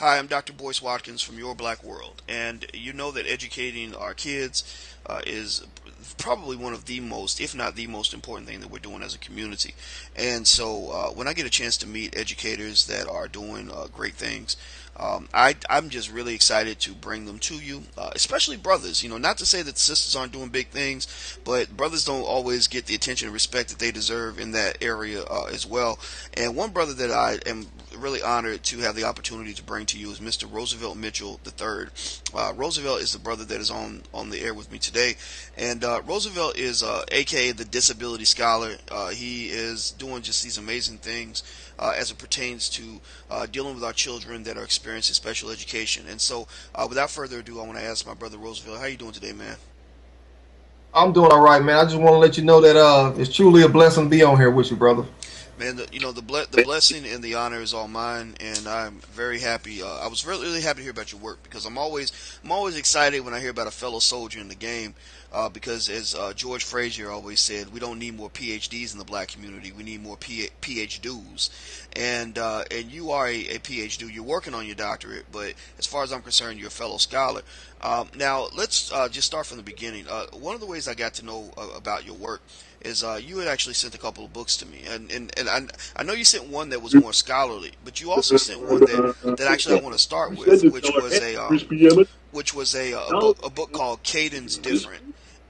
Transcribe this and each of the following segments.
Hi, I'm Dr. Boyce Watkins from Your Black World, and you know that educating our kids is probably one of the most, if not the most important thing that we're doing as a community. And so when I get a chance to meet educators that are doing great things, I'm just really excited to bring them to you, especially brothers. You know, not to say that sisters aren't doing big things, but brothers don't always get the attention and respect that they deserve in that area as well. And one brother that I am really honored to have the opportunity to bring to you is Mr. Roosevelt Mitchell III. Roosevelt is the brother that is on the air with me today, and Roosevelt is aka the disability scholar. He is doing just these amazing things as it pertains to dealing with our children that are experiencing special education. And so, without further ado, I want to ask my brother Roosevelt, how you doing today, man? I'm doing all right, man. I just want to let you know that it's truly a blessing to be on here with you, brother. Man, the blessing and the honor is all mine, and I'm very happy. I was really happy to hear about your work because I'm always excited when I hear about a fellow soldier in the game. Because as George Frazier always said, we don't need more PhDs in the black community. We need more PhDs, and you are a PhD. You're working on your doctorate, but as far as I'm concerned, you're a fellow scholar. Now let's just start from the beginning. One of the ways I got to know about your work is you had actually sent a couple of books to me, and I know you sent one that was more scholarly, but you also sent one that actually I want to start with, which was a book called Kayden's Different.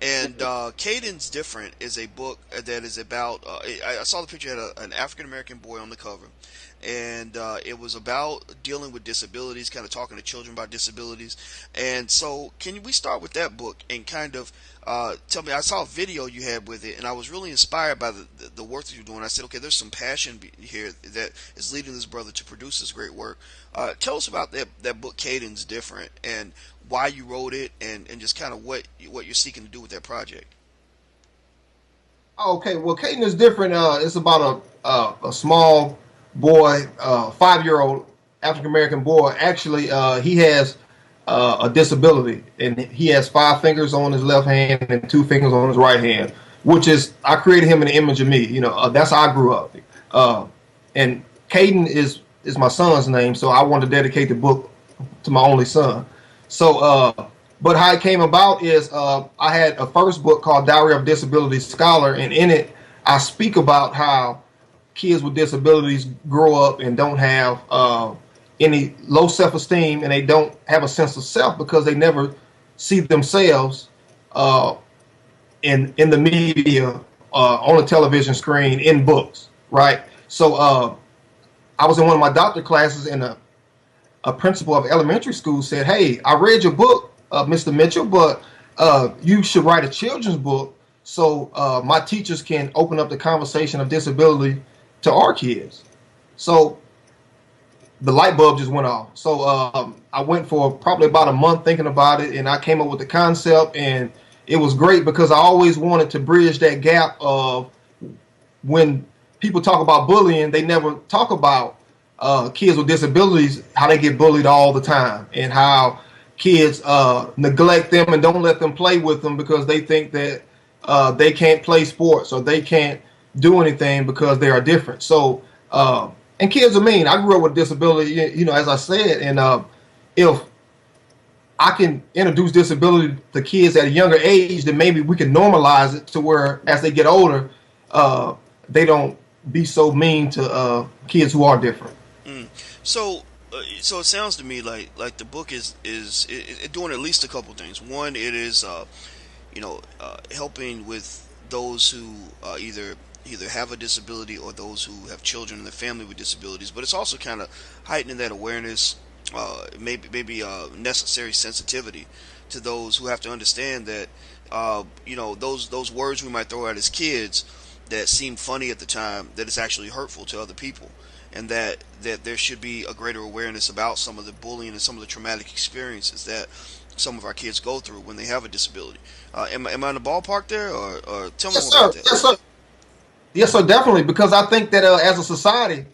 And Kayden's Different is a book that is about. I saw the picture, had an African American boy on the cover, and it was about dealing with disabilities, kind of talking to children about disabilities. And so, can we start with that book and kind of tell me? I saw a video you had with it, and I was really inspired by the work that you're doing. I said, okay, there's some passion here that is leading this brother to produce this great work. Tell us about that book, Kayden's Different, and why you wrote it, and just kind of what you're seeking to do with that project. Okay, well, Kayden is different. It's about a small boy, 5-year-old African American boy. Actually, he has a disability, and he has 5 fingers on his left hand and 2 fingers on his right hand, which is I created him in the image of me. You know, that's how I grew up. And Kayden is my son's name, so I wanted to dedicate the book to my only son. So, but how it came about is I had a first book called Diary of a Disability Scholar, and in it I speak about how kids with disabilities grow up and don't have any low self-esteem, and they don't have a sense of self because they never see themselves uh, in the media, on the television screen, in books, right? So I was in one of my doctor classes, and a principal of elementary school said, "Hey, I read your book, Mr. Mitchell, but you should write a children's book so my teachers can open up the conversation of disability to our kids." So the light bulb just went off. So I went for probably about a month thinking about it, and I came up with the concept, and it was great because I always wanted to bridge that gap of when people talk about bullying, they never talk about kids with disabilities, how they get bullied all the time, and how kids neglect them and don't let them play with them because they think that they can't play sports or they can't do anything because they are different. So, and kids are mean. I grew up with disability, you know, as I said, and if I can introduce disability to kids at a younger age, then maybe we can normalize it to where as they get older, they don't be so mean to kids who are different. Mm. So, so it sounds to me like the book is doing at least a couple things. One, it is helping with those who either have a disability or those who have children in the family with disabilities. But it's also kind of heightening that awareness, maybe necessary sensitivity to those who have to understand that those words we might throw out as kids that seem funny at the time, that it's actually hurtful to other people, and that there should be a greater awareness about some of the bullying and some of the traumatic experiences that some of our kids go through when they have a disability. Am I in the ballpark there, or tell me Yes, more about sir. that? Yes, sir. Yes, sir. Definitely, because I think that as a society,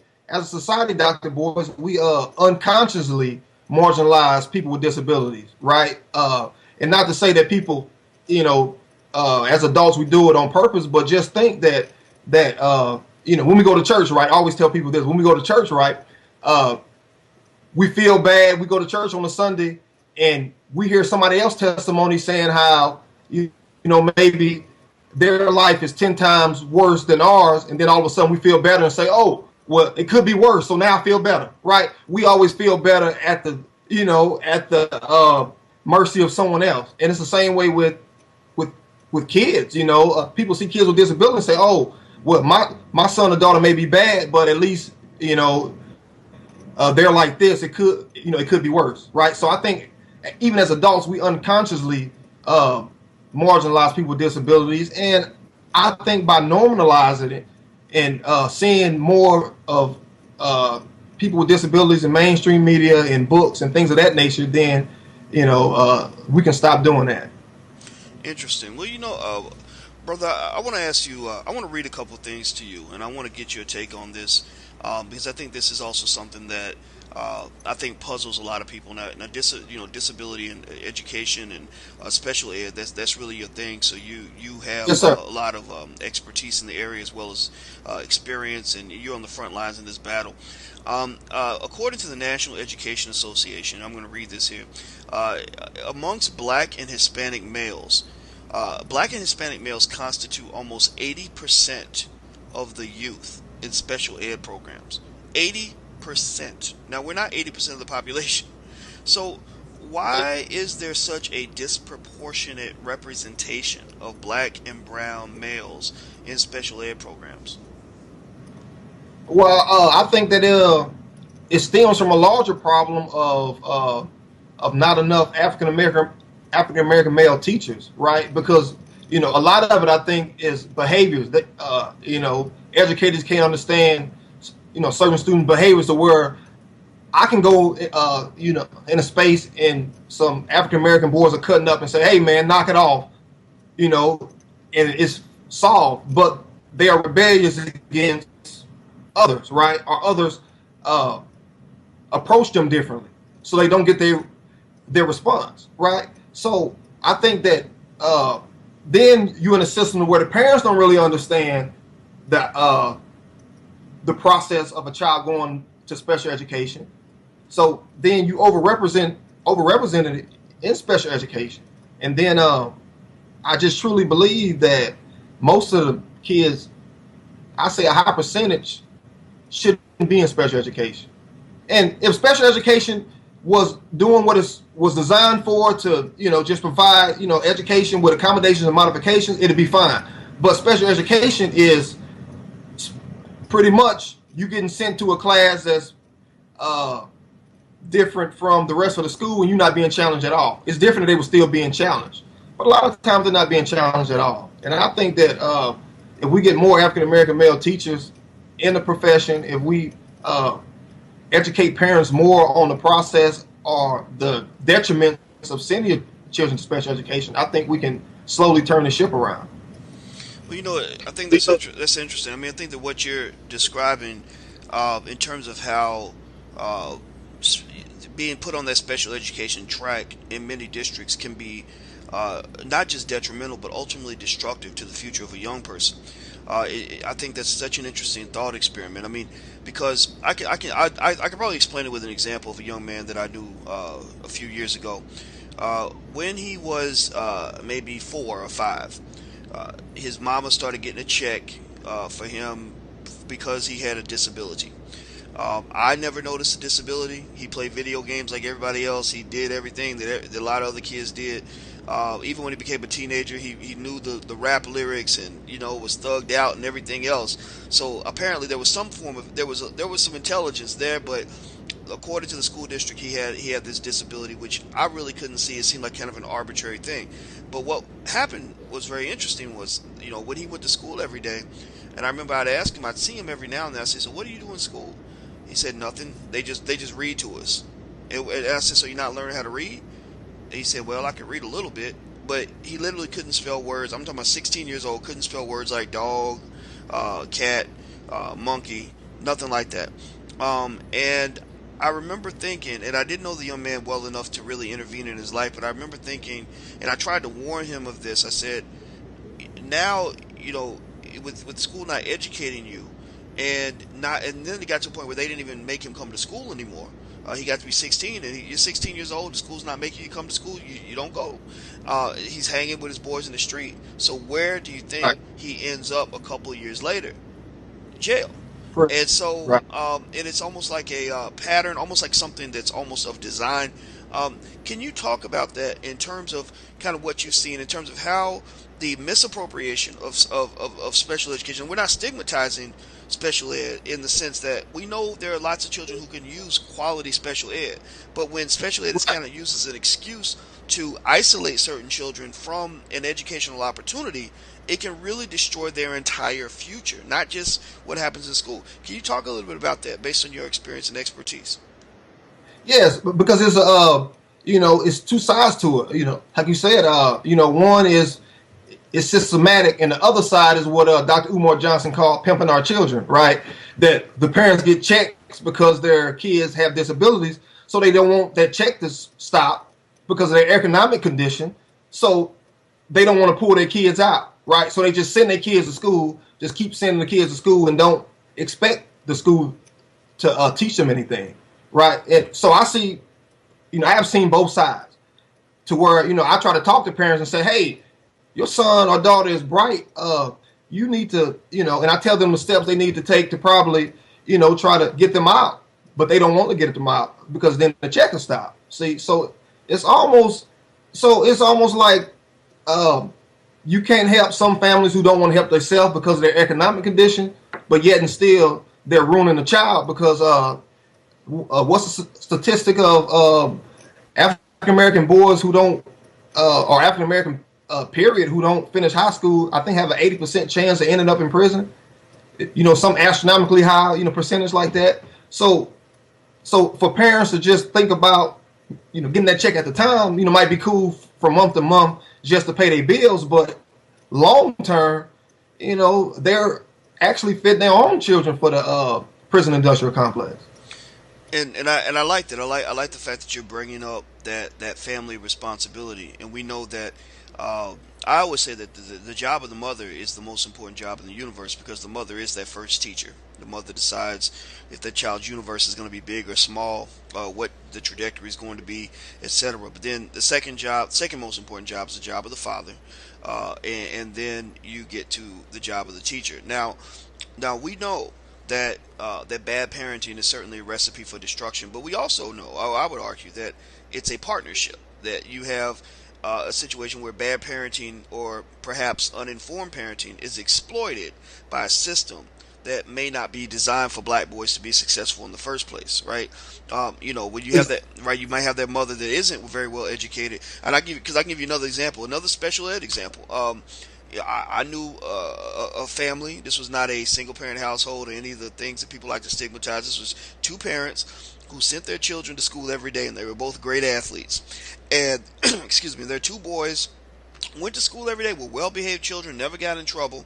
Doctor Boys, we unconsciously marginalize people with disabilities, right? And not to say that people, you know, as adults we do it on purpose, but just think that when we go to church, right? I always tell people this: when we go to church, right? Uh, we feel bad. We go to church on a Sunday and we hear somebody else testimony saying how you know maybe their life is 10 times worse than ours, and then all of a sudden we feel better and say, oh, well, it could be worse, so now I feel better, right? We always feel better at the at the mercy of someone else, and it's the same way with with kids. People see kids with disabilities and say, oh, well, my son or daughter may be bad, but at least they're like this. It could be worse, right? So I think even as adults, we unconsciously marginalize people with disabilities, and I think by normalizing it and seeing more of people with disabilities in mainstream media and books and things of that nature, then we can stop doing that. Interesting. Well, brother, I want to ask you. I want to read a couple of things to you, and I want to get your take on this because I think this is also something that I think puzzles a lot of people. Now, disability and education and special ed. That's really your thing. So you have Yes, sir. a lot of expertise in the area as well as experience, and you're on the front lines in this battle. According to the National Education Association, I'm going to read this here. Amongst black and Hispanic males, black and Hispanic males constitute almost 80% of the youth in special ed programs. 80%. Now, we're not 80% of the population. So, why is there such a disproportionate representation of black and brown males in special ed programs? Well, I think that it stems from a larger problem of not enough African American male teachers, right? Because a lot of it I think is behaviors that educators can't understand certain student behaviors to where I can go in a space and some African American boys are cutting up and say, hey man, knock it off, and it's solved, but they are rebellious against others, right? Or others uh, approach them differently, so they don't get their response, right? So I think that then you're in a system where the parents don't really understand that the process of a child going to special education. So then you overrepresented in special education, and then I just truly believe that most of the kids, I say a high percentage, shouldn't be in special education. And if special education was doing what it was designed for, to just provide education with accommodations and modifications, it'd be fine. But special education is pretty much you getting sent to a class that's uh, different from the rest of the school, and you're not being challenged at all. It's different that they were still being challenged, but a lot of times they're not being challenged at all. And I think that if we get more African American male teachers in the profession, if we educate parents more on the process or the detriments of sending your children to special education, I think we can slowly turn the ship around. Well, I think that's interesting. I mean, I think that what you're describing, in terms of how uh, being put on that special education track in many districts can be not just detrimental, but ultimately destructive to the future of a young person. I think that's such an interesting thought experiment. I mean, because I can probably explain it with an example of a young man that I knew a few years ago. When he was maybe 4 or 5, his mama started getting a check for him because he had a disability. I never noticed a disability. He played video games like everybody else. He did everything that a lot of other kids did. Even when he became a teenager, he knew the rap lyrics and was thugged out and everything else. So apparently there was some form of there was some intelligence there, but according to the school district, he had this disability, which I really couldn't see. It seemed like kind of an arbitrary thing. But what happened was very interesting. Was when he went to school every day, and I remember I'd ask him, I'd see him every now and then. I said, "So what do you do in school?" He said, "Nothing. They just read to us." And I said, "So you're not learning how to read?" And he said, "Well, I can read a little bit." But he literally couldn't spell words. I'm talking about 16 years old, couldn't spell words like dog, cat, monkey, nothing like that. And I remember thinking, and I didn't know the young man well enough to really intervene in his life, but I remember thinking, and I tried to warn him of this. I said, now, with school not educating you, and then it got to a point where they didn't even make him come to school anymore. He got to be 16, and you're 16 years old. The school's not making you come to school. You don't go. He's hanging with his boys in the street. So where do you Right. think he ends up a couple of years later? Jail. Right. And so, Right. and it's almost like a pattern, almost like something that's almost of design. Can you talk about that in terms of kind of what you've seen in terms of how the misappropriation of special education? We're not stigmatizing special ed in the sense that we know there are lots of children who can use quality special ed, but when special ed is kind of used as an excuse to isolate certain children from an educational opportunity, it can really destroy their entire future, not just what happens in school. Can you talk a little bit about that based on your experience and expertise? Yes, because it's it's two sides to it. Like you said, one is systematic, and the other side is what Dr. Umar Johnson called pimping our children, right? That the parents get checks because their kids have disabilities, so they don't want that check to stop because of their economic condition. So they don't want to pull their kids out, right? So they just send their kids to school, just keep sending the kids to school, and don't expect the school to teach them anything, right? And so I see, I have seen both sides to where, I try to talk to parents and say, hey, your son or daughter is bright. You need to, and I tell them the steps they need to take to probably, try to get them out, but they don't want to get them out because then the check will stop. See, it's almost, it's almost like you can't help some families who don't want to help themselves because of their economic condition, but yet and still they're ruining the child because what's the statistic of African American boys who don't or African American period who don't finish high school? I think have an 80% chance of ending up in prison. Some astronomically high percentage like that. So for parents to just think about getting that check at the time might be cool from month to month just to pay their bills, but long term, they're actually fitting their own children for the prison industrial complex. And I like that. I like the fact that you're bringing up that family responsibility, and we know that. I always say that the job of the mother is the most important job in the universe because the mother is that first teacher. The mother decides if that child's universe is going to be big or small, what the trajectory is going to be, etc. But then the second most important job is the job of the father, and then you get to the job of the teacher. Now we know that bad parenting is certainly a recipe for destruction, but we also know, I would argue, that it's a partnership. That you have a situation where bad parenting or perhaps uninformed parenting is exploited by a system that may not be designed for black boys to be successful in the first place, right? When you have that, right, you might have that mother that isn't very well educated, and because I can give you another example, another special ed example. I knew a family. This was not a single parent household or any of the things that people like to stigmatize. This was two parents who sent their children to school every day, and they were both great athletes. And excuse me, their two boys went to school every day, were well-behaved children, never got in trouble,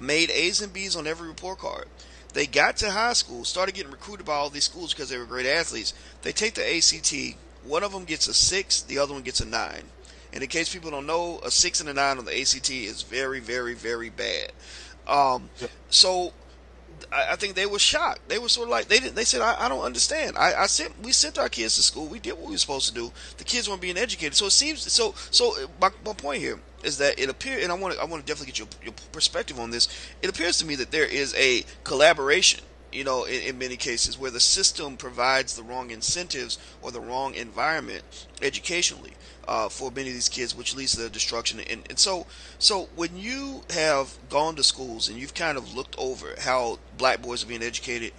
made A's and B's on every report card. They got to high school, started getting recruited by all these schools because they were great athletes. They take the ACT. One of them gets a 6, the other one gets a 9. And in case people don't know, a 6 and a 9 on the ACT is very, very, very bad. So I think they were shocked. They were sort of like they said, I don't understand. We sent our kids to school. We did what we were supposed to do. The kids weren't being educated. So it seems my point here is that it appears, and I want to definitely get your perspective on this. It appears to me that there is a collaboration. In many cases where the system provides the wrong incentives or the wrong environment educationally for many of these kids, which leads to their destruction. And so when you have gone to schools and you've kind of looked over how black boys are being educated,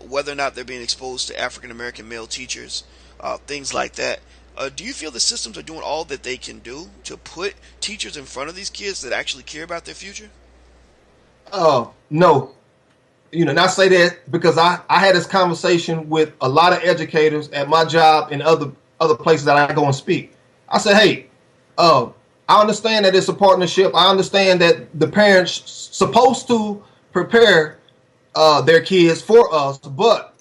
whether or not they're being exposed to African American male teachers, things like that, do you feel the systems are doing all that they can do to put teachers in front of these kids that actually care about their future? No. Not say that because I had this conversation with a lot of educators at my job and other places that I go and speak. I said, hey, I understand that it's a partnership. I understand that the parents supposed to prepare their kids for us, but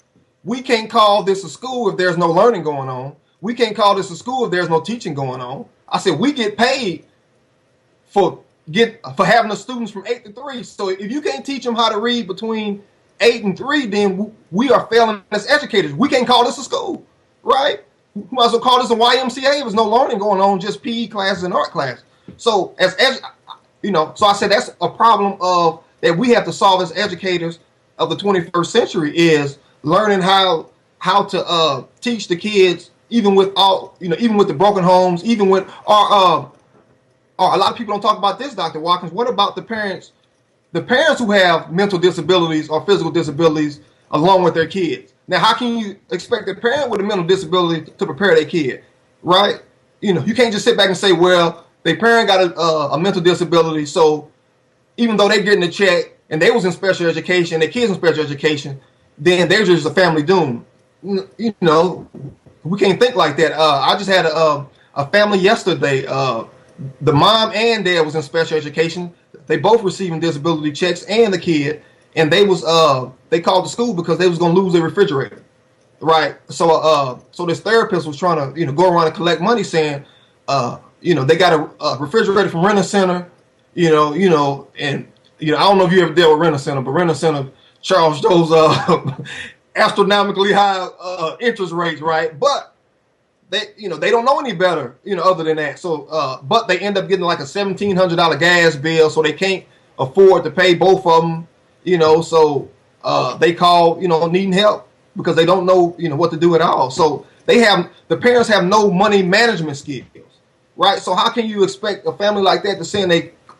we can't call this a school if there's no learning going on. We can't call this a school if there's no teaching going on. I said, we get paid for having the students from 8 to 3. So if you can't teach them how to read between 8 and 3, then we are failing as educators. We can't call this a school, right? We might as well call this a YMCA. There's no learning going on, just PE classes and art class. So so I said that's a problem of that we have to solve as educators of the 21st century is learning how to teach the kids, even with even with the broken homes, even with a lot of people don't talk about this, Dr. Watkins. What about the parents? The parents who have mental disabilities or physical disabilities along with their kids. Now, how can you expect a parent with a mental disability to prepare their kid, right? You can't just sit back and say, well, their parent got a mental disability, so even though they're getting a check and they was in special education, their kids in special education, then they're just a family doom. We can't think like that. I just had a family yesterday. The mom and dad was in special education. They both receiving disability checks, and the kid, and they called the school because they was gonna lose their refrigerator, right? So this therapist was trying to go around and collect money, saying, they got a refrigerator from Rent a Center, and I don't know if you ever dealt with Rent a Center, but Rent a Center charged those astronomically high interest rates, right? But they don't know any better, other than that. So, but they end up getting like a $1,700 gas bill, so they can't afford to pay both of them, So they call, needing help because they don't know, what to do at all. So the parents have no money management skills, right? So how can you expect a family like that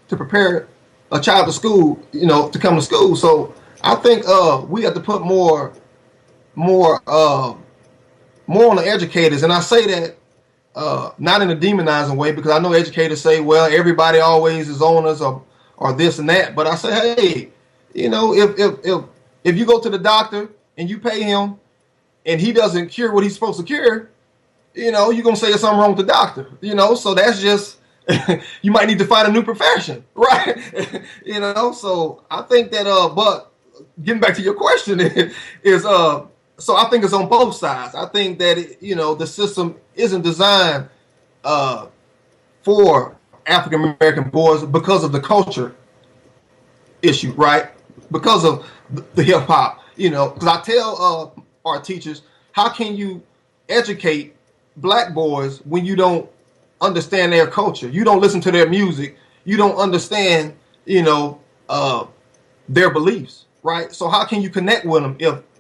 to prepare a child to school, to come to school? So I think we have to put more on the educators, and I say that not in a demonizing way, because I know educators say, well, everybody always is owners or this and that. But I say, hey, if you go to the doctor and you pay him and he doesn't cure what he's supposed to cure, you're gonna say there's something wrong with the doctor. So that's just you might need to find a new profession, right? So I think that but getting back to your question is so I think it's on both sides. I think that the system isn't designed for African American boys because of the culture issue, right? Because of the hip hop, Because I tell our teachers, how can you educate black boys when you don't understand their culture? You don't listen to their music. You don't understand, their beliefs, right? So how can you connect with them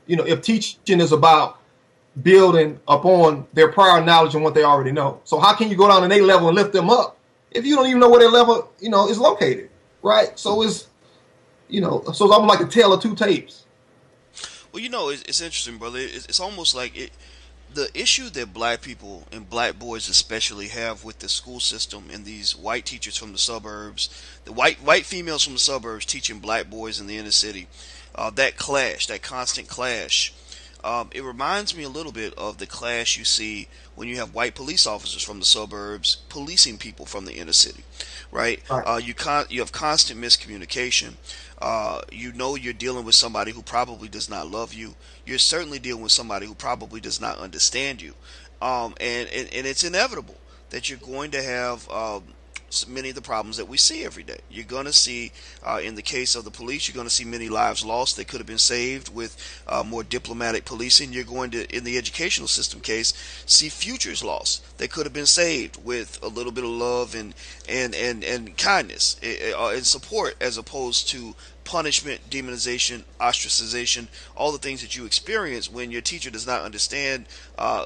if teaching is about building upon their prior knowledge and what they already know? So how can you go down to their level and lift them up if you don't even know where their level, is located, right? So it's almost like a tale of two tapes. Well, it's interesting, brother. It's almost like the issue that black people and black boys especially have with the school system and these white teachers from the suburbs, the white females from the suburbs teaching black boys in the inner city, that clash, that constant clash. It reminds me a little bit of the clash you see when you have white police officers from the suburbs policing people from the inner city, right? Right. You have constant miscommunication. You're dealing with somebody who probably does not love you. You're certainly dealing with somebody who probably does not understand you. And it's inevitable that you're going to have many of the problems that we see every day. You're going to see, in the case of the police, you're going to see many lives lost that could have been saved with more diplomatic policing. You're going to, in the educational system case, see futures lost that could have been saved with a little bit of love and kindness and support, as opposed to punishment, demonization, ostracization, all the things that you experience when your teacher does not understand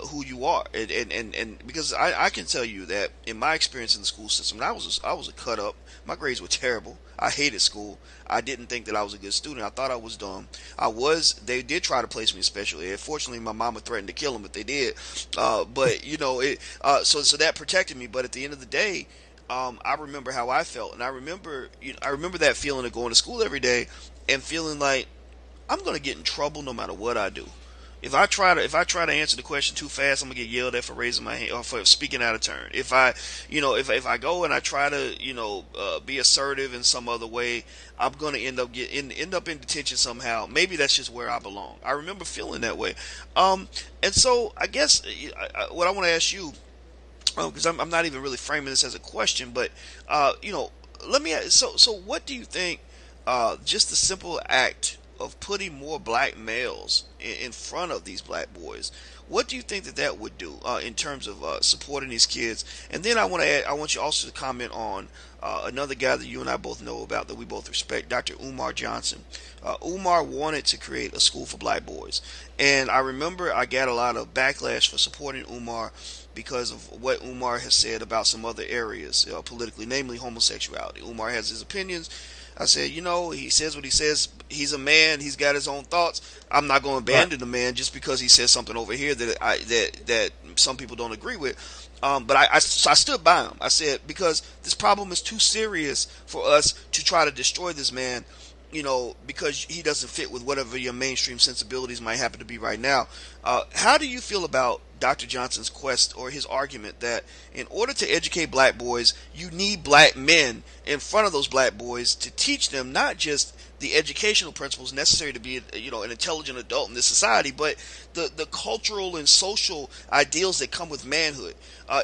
who you are. And because I can tell you that in my experience in the school system, I was a cut up. My grades were terrible. I hated school. I didn't think that I was a good student. I thought I was dumb. They did try to place me in special ed. Fortunately, my mama threatened to kill them if they did. So that protected me. But at the end of the day, I remember how I felt, and I remember that feeling of going to school every day and feeling like I'm going to get in trouble no matter what I do. If I try to answer the question too fast, I'm gonna get yelled at for raising my hand or for speaking out of turn. If I go and I try to be assertive in some other way, I'm gonna end up in detention somehow. Maybe that's just where I belong. I remember feeling that way, and so I guess what I want to ask you, because I'm not even really framing this as a question, but let me ask, so what do you think? Just the simple act of putting more black males in front of these black boys. What do you think that that would do in terms of supporting these kids? And then I want you also to comment on another guy that you and I both know about, that we both respect, Dr. Umar Johnson. Umar wanted to create a school for black boys, and I remember I got a lot of backlash for supporting Umar because of what Umar has said about some other areas politically, namely homosexuality. Umar has his opinions. I said, he says what he says. He's a man. He's got his own thoughts. I'm not going to Right. abandon the man just because he says something over here that some people don't agree with. But so I stood by him. I said, because this problem is too serious for us to try to destroy this man, because he doesn't fit with whatever your mainstream sensibilities might happen to be right now. How do you feel about Dr. Johnson's quest, or his argument that in order to educate black boys, you need black men in front of those black boys to teach them not just the educational principles necessary to be, an intelligent adult in this society, but the cultural and social ideals that come with manhood?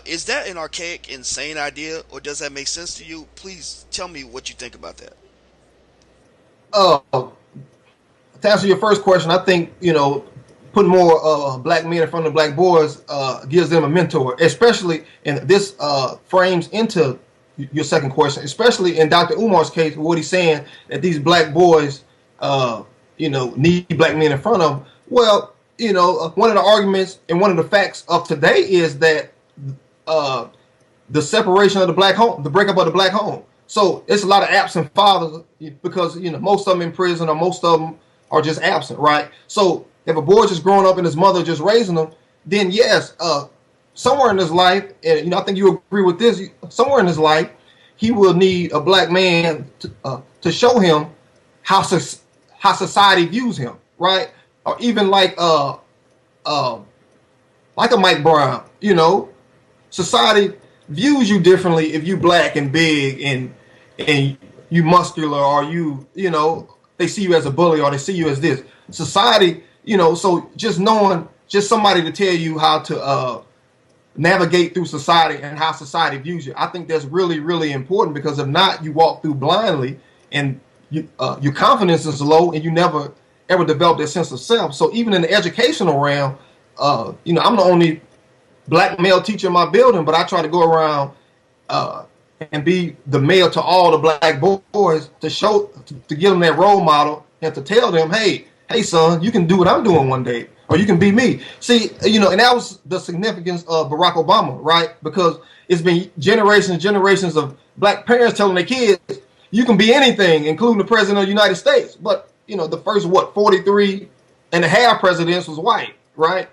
Is that an archaic, insane idea, or does that make sense to you? Please tell me what you think about that. Uh, to answer your first question, I think putting more black men in front of black boys gives them a mentor, especially, and this frames into your second question, especially in Dr. Umar's case, what he's saying that these black boys, need black men in front of them. Well, one of the arguments and one of the facts of today is that uh, the separation of the black home, the breakup of the black home. So it's a lot of absent fathers because most of them in prison, or most of them are just absent, right? So if a boy just growing up and his mother just raising him, then yes, somewhere in his life, and I think you agree with this, somewhere in his life, he will need a black man to show him how how society views him, right? Or even like a Mike Brown, society views you differently if you black and big and you muscular, or they see you as a bully, or they see you as this. Society, so just knowing, just somebody to tell you how to navigate through society and how society views you, I think that's really, really important, because if not, you walk through blindly, and your confidence is low, and you never ever develop that sense of self. So even in the educational realm, I'm the only black male teacher in my building, but I try to go around and be the male to all the black boys to show, to give them that role model, and to tell them, hey, son, you can do what I'm doing one day, or you can be me. See, and that was the significance of Barack Obama, right? Because it's been generations of black parents telling their kids, you can be anything, including the president of the United States. But the first 43 and a half presidents was white, right?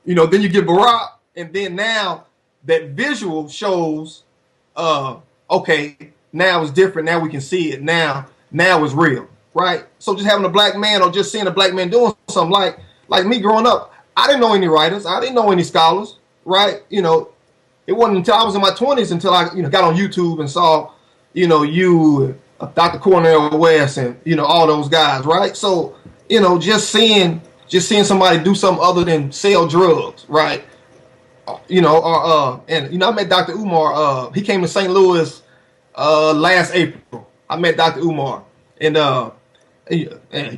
Then you get Barack, and then now that visual shows, okay, now it's different. Now we can see it. Now it's real, right? So just having a black man, or just seeing a black man doing something, like me growing up, I didn't know any writers, I didn't know any scholars, right? It wasn't until I was in my 20s until I got on YouTube and saw you, Dr. Cornel West, and all those guys, right? So just seeing somebody do something other than sell drugs, right? And I met Dr. Umar. He came to St. Louis last April. I met Dr. Umar, and and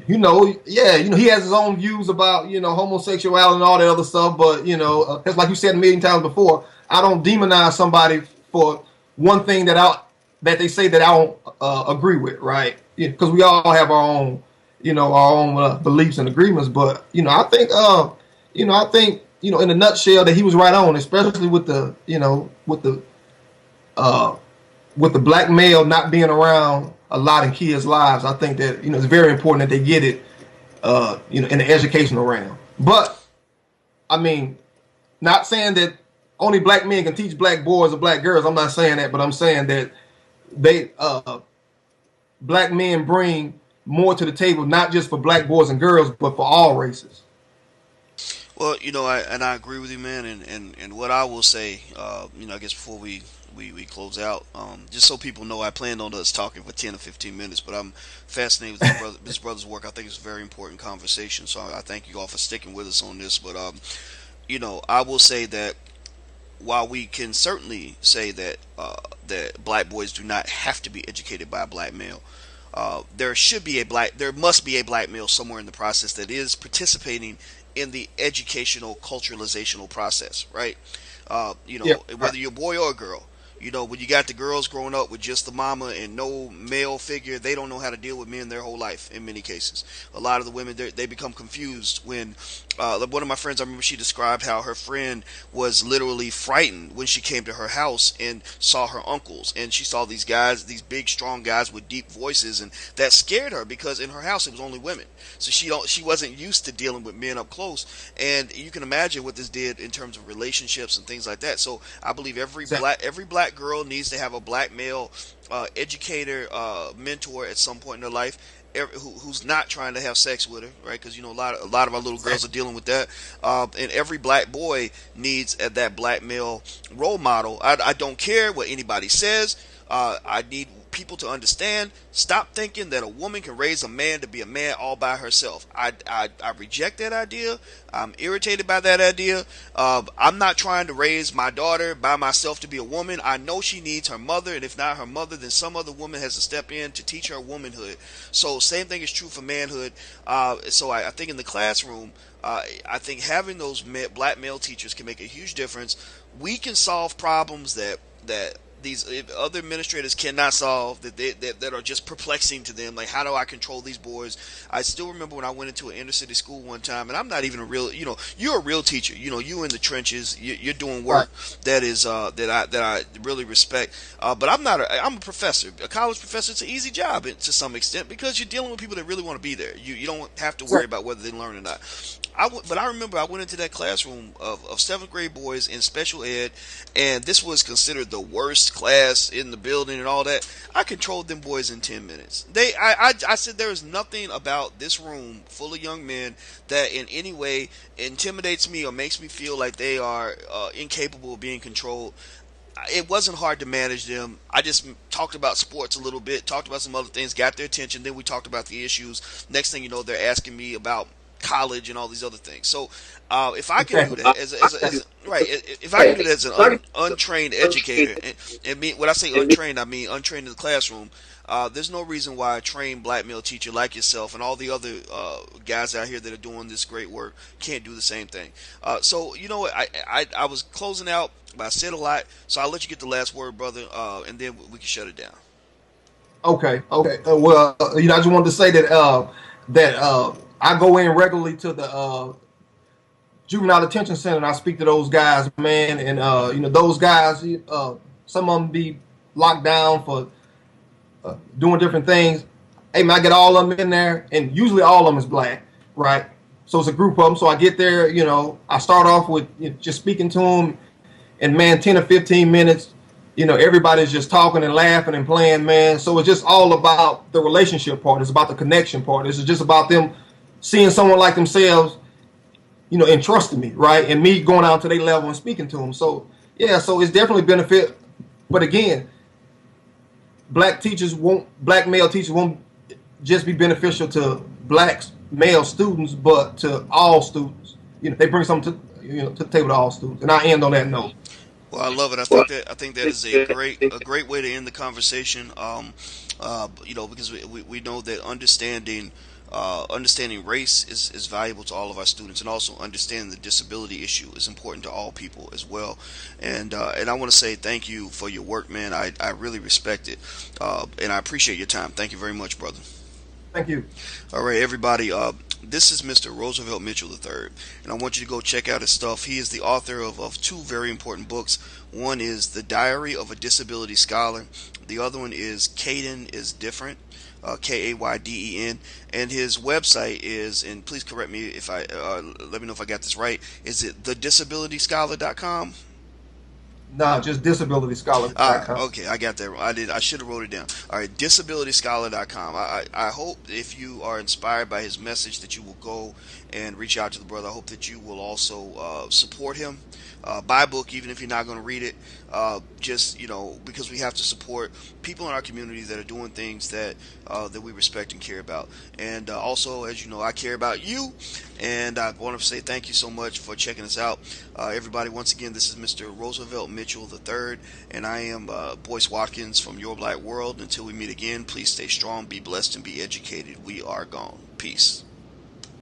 he has his own views about homosexuality and all that other stuff. But it's like you said a million times before, I don't demonize somebody for one thing that they say that I don't agree with, right? Because we all have our own beliefs and agreements. But I think in a nutshell that he was right on, especially with the black male not being around a lot in kids' lives. I think that it's very important that they get it in the educational realm. But I mean, not saying that only black men can teach black boys or black girls. I'm not saying that, but I'm saying that they black men bring more to the table, not just for black boys and girls, but for all races. Well, I agree with you, man. And what I will say, I guess before we close out, just so people know, I planned on us talking for 10 or 15 minutes, but I'm fascinated with this brother's work. I think it's a very important conversation. So I thank you all for sticking with us on this. But I will say that while we can certainly say that that black boys do not have to be educated by a black male, there must be a black male somewhere in the process that is participating in the educational culturalizational process, right? Yeah. Whether you're a boy or a girl. When you got the girls growing up with just the mama and no male figure, they don't know how to deal with men their whole life in many cases. A lot of the women, they become confused when, one of my friends, I remember she described how her friend was literally frightened when she came to her house and saw her uncles. And she saw these guys, these big, strong guys with deep voices, and that scared her because in her house it was only women. So she wasn't used to dealing with men up close. And you can imagine what this did in terms of relationships and things like that. So I believe Exactly. every black girl needs to have a black male educator, mentor at some point in their life, who's not trying to have sex with her, right? Because a lot of our little girls are dealing with that. And every black boy needs that black male role model. I don't care what anybody says. I need people to understand. Stop thinking that a woman can raise a man to be a man all by herself. I reject that idea. I'm irritated by that idea. I'm not trying to raise my daughter by myself to be a woman. I know she needs her mother, and if not her mother, then some other woman has to step in to teach her womanhood. So same thing is true for manhood. I think in the classroom, I think having those black male teachers can make a huge difference. We can solve problems that these other administrators cannot solve, that are just perplexing to them. Like, how do I control these boys? I still remember when I went into an inner city school one time, and I'm not even a real, you're a real teacher. You in the trenches, you're doing Right. work that I really respect. But I'm a professor, a college professor. It's an easy job to some extent because you're dealing with people that really want to be there. You don't have to worry Exactly. about whether they learn or not. But I remember I went into that classroom of seventh grade boys in special ed, and this was considered the worst class in the building and all that. I controlled them boys in 10 minutes. I said there is nothing about this room full of young men that in any way intimidates me or makes me feel like they are incapable of being controlled. It wasn't hard to manage them. I just talked about sports a little bit, talked about some other things, got their attention. Then we talked about the issues. Next thing you know, they're asking me about college and all these other things. So if I can do Exactly. that right, if I can do that as an untrained educator, when I say untrained, I mean untrained in the classroom. There's no reason why a trained black male teacher like yourself and all the other guys out here that are doing this great work can't do the same thing. So you know what? I was closing out, but I said a lot, so I'll let you get the last word, brother, and then we can shut it down. Okay. Okay. Well, I just wanted to say that I go in regularly to the juvenile detention center, and I speak to those guys, man. And those guys, some of them be locked down for doing different things. Hey, man, I get all of them in there, and usually all of them is black, right? So it's a group of them. So I get there, I start off with just speaking to them, and man, 10 or 15 minutes, everybody's just talking and laughing and playing, man. So it's just all about the relationship part. It's about the connection part. It's just about them seeing someone like themselves, and trusting me, right? And me going out to their level and speaking to them. So yeah, so it's definitely benefit. But again, black male teachers won't just be beneficial to black male students, but to all students. They bring something to the table to all students. And I end on that note. Well, I love it. I think that is a great way to end the conversation. Because we know that understanding race is valuable to all of our students, and also understanding the disability issue is important to all people as well. And I want to say thank you for your work, man. I really respect it, and I appreciate your time. Thank you very much, brother. Thank you. All right, everybody. This is Mr. Roosevelt Mitchell III, and I want you to go check out his stuff. He is the author of two very important books. One is The Diary of a Disability Scholar. The other one is Kayden is Different, Kayden, and his website is, and please correct me if let me know if I got this right. Is it thedisabilityscholar.com? No, just disabilityscholar.com. Okay, I got that wrong. I should have wrote it down. All right, disabilityscholar.com. I hope if you are inspired by his message that you will go and reach out to the brother. I hope that you will also support him. Buy a book even if you're not going to read it. Just because we have to support people in our community that are doing things that we respect and care about. And also, as you know, I care about you, and I want to say thank you so much for checking us out, everybody. Once again, this is Mr. Roosevelt Mitchell Mitchell III, and I am Boyce Watkins from Your Black World. Until we meet again, please stay strong, be blessed, and be educated. We are gone. Peace.